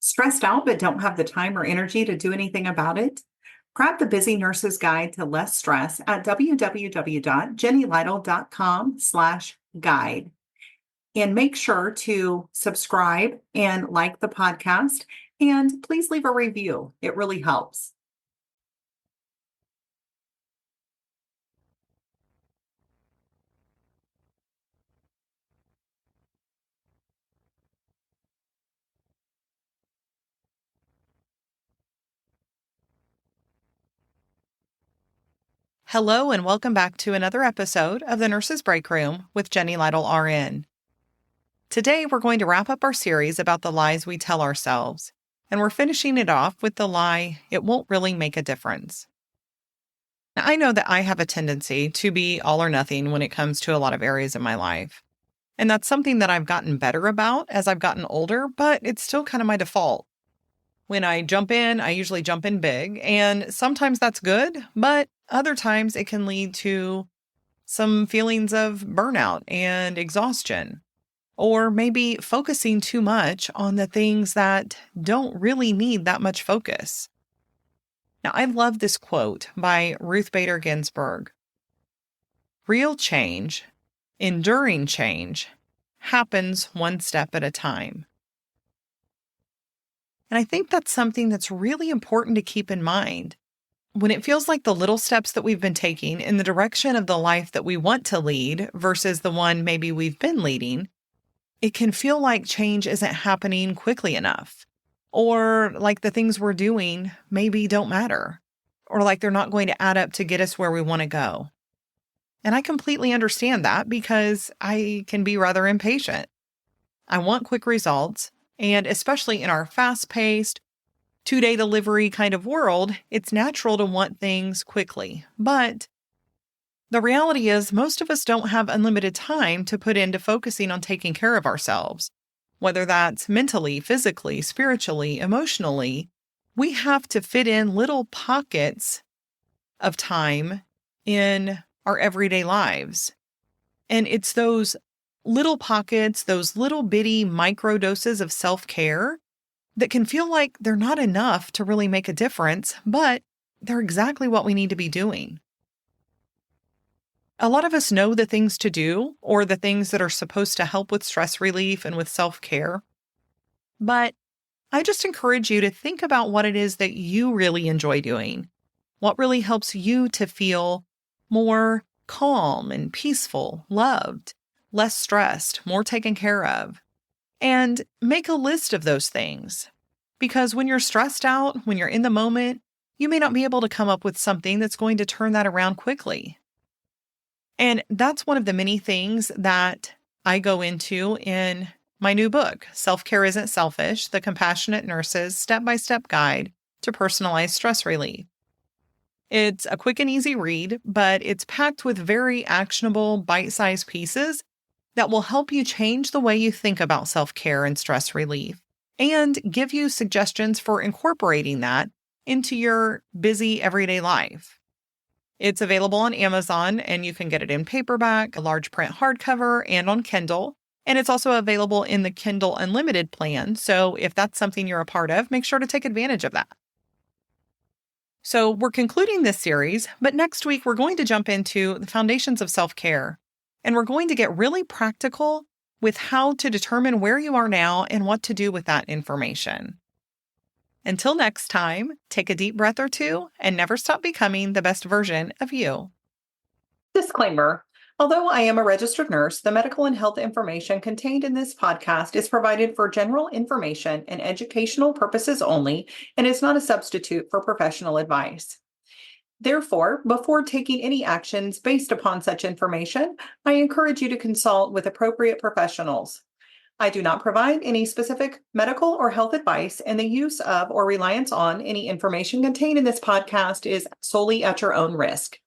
Stressed out but don't have the time or energy to do anything about it? Grab the Busy Nurse's Guide to Less Stress at www.jennylytle.com/guide. And make sure to subscribe and like the podcast. And please leave a review. It really helps. Hello, and welcome back to another episode of the Nurses Breakroom with Jenny Lytle RN. Today, we're going to wrap up our series about the lies we tell ourselves, and we're finishing it off with the lie, it won't really make a difference. Now, I know that I have a tendency to be all or nothing when it comes to a lot of areas of my life, and that's something that I've gotten better about as I've gotten older, but it's still kind of my default. When I jump in, I usually jump in big, and sometimes that's good, but other times it can lead to some feelings of burnout and exhaustion, or maybe focusing too much on the things that don't really need that much focus. Now, I love this quote by Ruth Bader Ginsburg. Real change, enduring change, happens one step at a time. And I think that's something that's really important to keep in mind. When it feels like the little steps that we've been taking in the direction of the life that we want to lead versus the one maybe we've been leading, it can feel like change isn't happening quickly enough, or like the things we're doing maybe don't matter, or like they're not going to add up to get us where we want to go. And I completely understand that because I can be rather impatient. I want quick results. And especially in our fast-paced, two-day delivery kind of world, it's natural to want things quickly. But the reality is most of us don't have unlimited time to put into focusing on taking care of ourselves. Whether that's mentally, physically, spiritually, emotionally, we have to fit in little pockets of time in our everyday lives. And it's those little pockets, those little bitty micro doses of self-care that can feel like they're not enough to really make a difference, but they're exactly what we need to be doing. A lot of us know the things to do or the things that are supposed to help with stress relief and with self-care, but I just encourage you to think about what it is that you really enjoy doing, what really helps you to feel more calm and peaceful, loved, less stressed, more taken care of, and make a list of those things. Because when you're stressed out, when you're in the moment, you may not be able to come up with something that's going to turn that around quickly. And that's one of the many things that I go into in my new book, Self-Care Isn't Selfish, The Compassionate Nurse's Step-by-Step Guide to Personalized Stress Relief. It's a quick and easy read, but it's packed with very actionable, bite-sized pieces that will help you change the way you think about self-care and stress relief and give you suggestions for incorporating that into your busy everyday life. It's available on Amazon, and you can get it in paperback, a large print hardcover, and on Kindle. And it's also available in the Kindle Unlimited plan, so if that's something you're a part of, make sure to take advantage of that. So we're concluding this series, but next week we're going to jump into the foundations of self-care. And we're going to get really practical with how to determine where you are now and what to do with that information. Until next time, take a deep breath or two and never stop becoming the best version of you. Disclaimer. Although I am a registered nurse, the medical and health information contained in this podcast is provided for general information and educational purposes only and is not a substitute for professional advice. Therefore, before taking any actions based upon such information, I encourage you to consult with appropriate professionals. I do not provide any specific medical or health advice, and the use of or reliance on any information contained in this podcast is solely at your own risk.